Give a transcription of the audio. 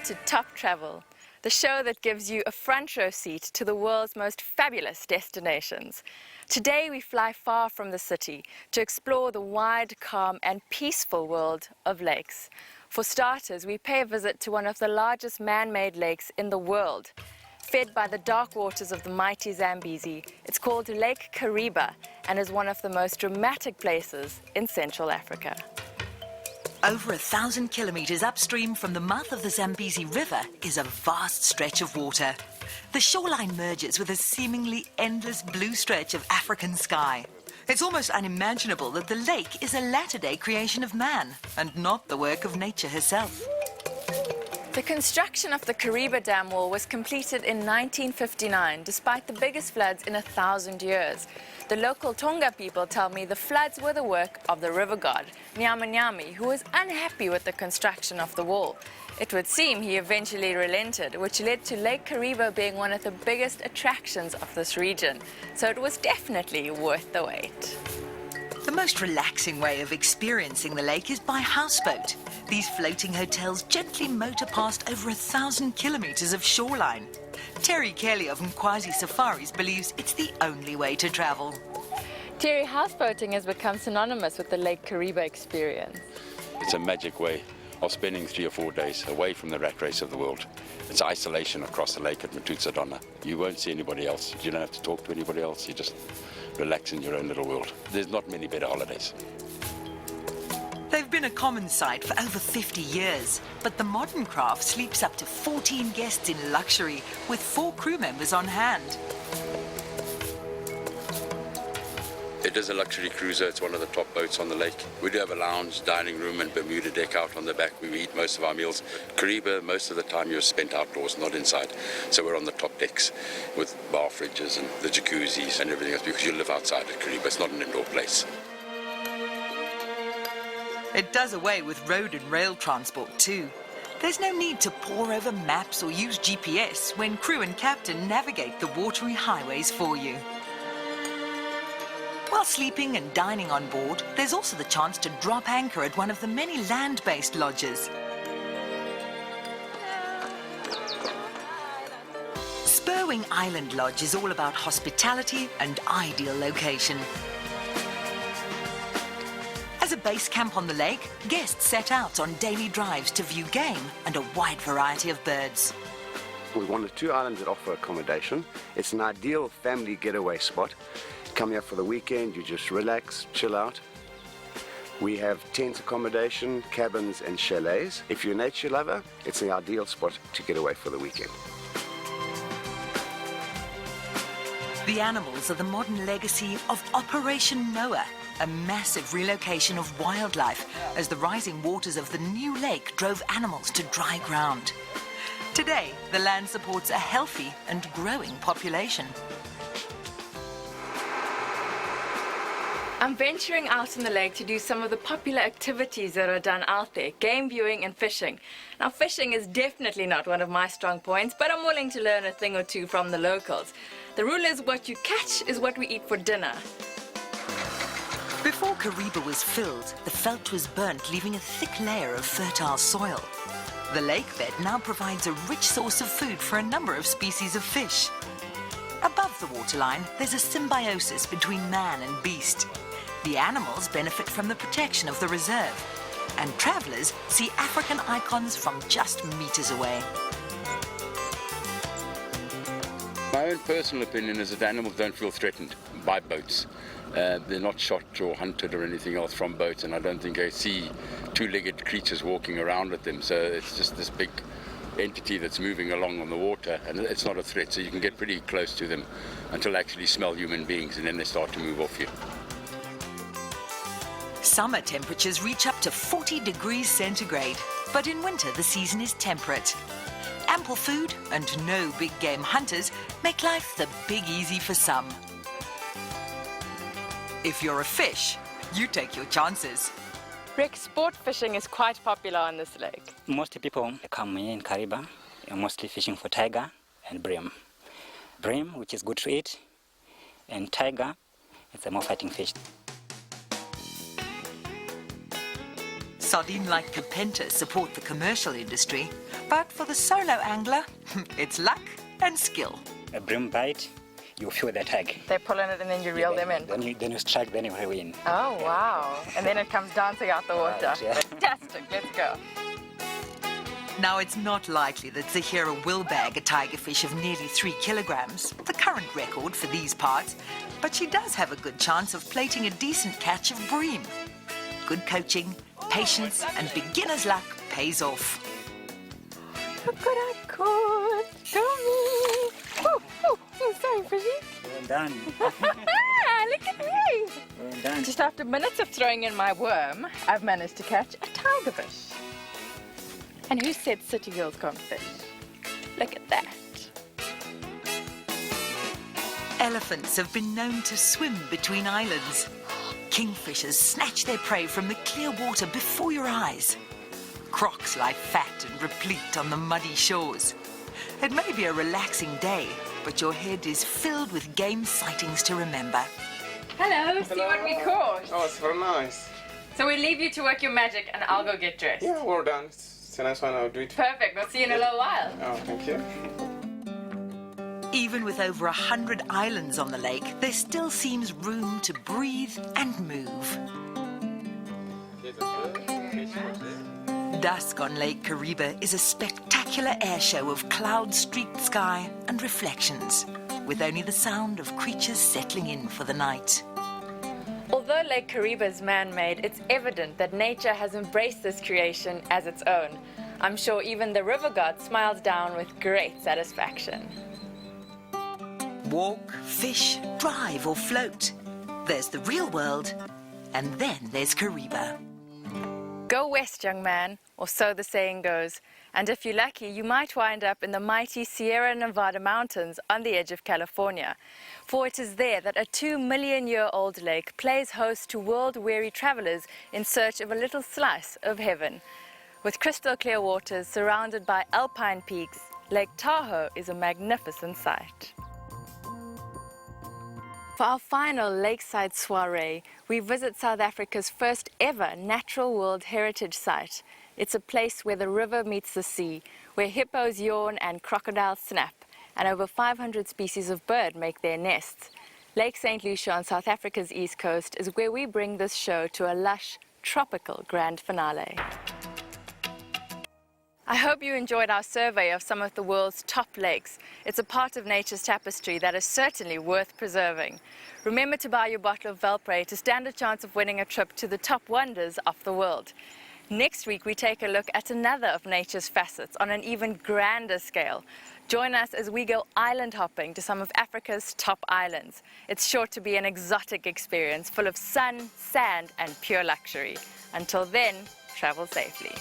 Welcome to Top Travel, the show that gives you a front row seat to the world's most fabulous destinations. Today we fly far from the city to explore the wide, calm and peaceful world of lakes. For starters, we pay a visit to one of the largest man-made lakes in the world. Fed by the dark waters of the mighty Zambezi, it's called Lake Kariba and is one of the most dramatic places in Central Africa. Over 1,000 kilometers upstream from the mouth of the Zambezi River is a vast stretch of water. The shoreline merges with a seemingly endless blue stretch of African sky. It's almost unimaginable that the lake is a latter-day creation of man and not the work of nature herself. The construction of the Kariba Dam Wall was completed in 1959, despite the biggest floods in 1,000 years. The local Tonga people tell me the floods were the work of the river god, Nyama, who was unhappy with the construction of the wall. It would seem he eventually relented, which led to Lake Kariba being one of the biggest attractions of this region. So it was definitely worth the wait. The most relaxing way of experiencing the lake is by houseboat. These floating hotels gently motor past over 1,000 kilometers of shoreline. Terry Kelly of Mkwazi Safaris believes it's the only way to travel. Terry, houseboating has become synonymous with the Lake Kariba experience. It's a magic way of spending 3 or 4 days away from the rat race of the world. It's isolation across the lake at Matutzadona. You won't see anybody else. You don't have to talk to anybody else. You just relax in your own little world. There's not many better holidays. They've been a common sight for over 50 years, but the modern craft sleeps up to 14 guests in luxury with 4 crew members on hand. It is a luxury cruiser. It's one of the top boats on the lake. We do have a lounge, dining room and Bermuda deck out on the back where we eat most of our meals. Kariba, most of the time you're spent outdoors, not inside. So we're on the top decks with bar fridges and the jacuzzis and everything else because you live outside at Kariba. It's not an indoor place. It does away with road and rail transport too. There's no need to pore over maps or use GPS when crew and captain navigate the watery highways for you. While sleeping and dining on board, there's also the chance to drop anchor at one of the many land-based lodges. Spurwing Island Lodge is all about hospitality and ideal location. As a base camp on the lake, guests set out on daily drives to view game and a wide variety of birds. We're one of 2 islands that offer accommodation. It's an ideal family getaway spot. Come here for the weekend, you just relax, chill out. We have tent accommodation, cabins and chalets. If you're a nature lover, it's the ideal spot to get away for the weekend. The animals are the modern legacy of Operation Noah, a massive relocation of wildlife as the rising waters of the new lake drove animals to dry ground. Today, the land supports a healthy and growing population. I'm venturing out in the lake to do some of the popular activities that are done out there, game viewing and fishing. Now, fishing is definitely not one of my strong points, but I'm willing to learn a thing or two from the locals. The rule is what you catch is what we eat for dinner. Before Kariba was filled, the veld was burnt, leaving a thick layer of fertile soil. The lake bed now provides a rich source of food for a number of species of fish. Above the waterline, there's a symbiosis between man and beast. The animals benefit from the protection of the reserve, and travellers see African icons from just meters away. My own personal opinion is that animals don't feel threatened by boats. They're not shot or hunted or anything else from boats, and I don't think I see 2-legged creatures walking around with them. So it's just this big entity that's moving along on the water, and it's not a threat. So you can get pretty close to them until they actually smell human beings, and then they start to move off you. Summer temperatures reach up to 40 degrees centigrade, but in winter the season is temperate. Ample food and no big game hunters make life the big easy for some. If you're a fish, you take your chances. Rick, sport fishing is quite popular on this lake. Most people come in Kariba, mostly fishing for tiger and bream. Bream, which is good to eat, and tiger, it's a more fighting fish. Sardine like Kapenta support the commercial industry, but for the solo angler, it's luck and skill. A bream bite, you feel the tag. They pull in it and then you reel them in. Then you strike, then you win. Oh, wow. And then it comes dancing out the water. Right, yeah. Fantastic. Let's go. Now, it's not likely that Zahira will bag a tiger fish of nearly 3 kilograms, the current record for these parts, but she does have a good chance of plating a decent catch of bream. Good coaching, patience, and beginner's luck pays off. Look what I caught. Go me. Oh, oh, sorry, fishy. Well done. Look at me. Well done. Just after minutes of throwing in my worm, I've managed to catch a tigerfish. And who said city girls can't fish? Look at that. Elephants have been known to swim between islands. Kingfishers snatch their prey from the clear water before your eyes. Crocs lie fat and replete on the muddy shores. It may be a relaxing day, but your head is filled with game sightings to remember. Hello, see what we caught. Oh, it's very nice. So we leave you to work your magic and I'll go get dressed. Yeah, well done. It's a nice one. I'll do it. Perfect, we'll see you in a little while. Oh, thank you. Even with over 100 islands on the lake, there still seems room to breathe and move. Dusk on Lake Kariba is a spectacular airshow of cloud-streaked sky and reflections, with only the sound of creatures settling in for the night. Although Lake Kariba is man-made, it's evident that nature has embraced this creation as its own. I'm sure even the river god smiles down with great satisfaction. Walk, fish, drive or float. There's the real world, and then there's Kariba. Go west, young man, or so the saying goes. And if you're lucky, you might wind up in the mighty Sierra Nevada mountains on the edge of California. For it is there that a 2-million-year-old lake plays host to world-weary travelers in search of a little slice of heaven. With crystal clear waters surrounded by alpine peaks, Lake Tahoe is a magnificent sight. For our final lakeside soiree, we visit South Africa's first ever Natural World Heritage Site. It's a place where the river meets the sea, where hippos yawn and crocodiles snap, and over 500 species of bird make their nests. Lake St. Lucia on South Africa's east coast is where we bring this show to a lush, tropical grand finale. I hope you enjoyed our survey of some of the world's top lakes. It's a part of nature's tapestry that is certainly worth preserving. Remember to buy your bottle of Velpre to stand a chance of winning a trip to the top wonders of the world. Next week, we take a look at another of nature's facets on an even grander scale. Join us as we go island hopping to some of Africa's top islands. It's sure to be an exotic experience full of sun, sand, and pure luxury. Until then, travel safely.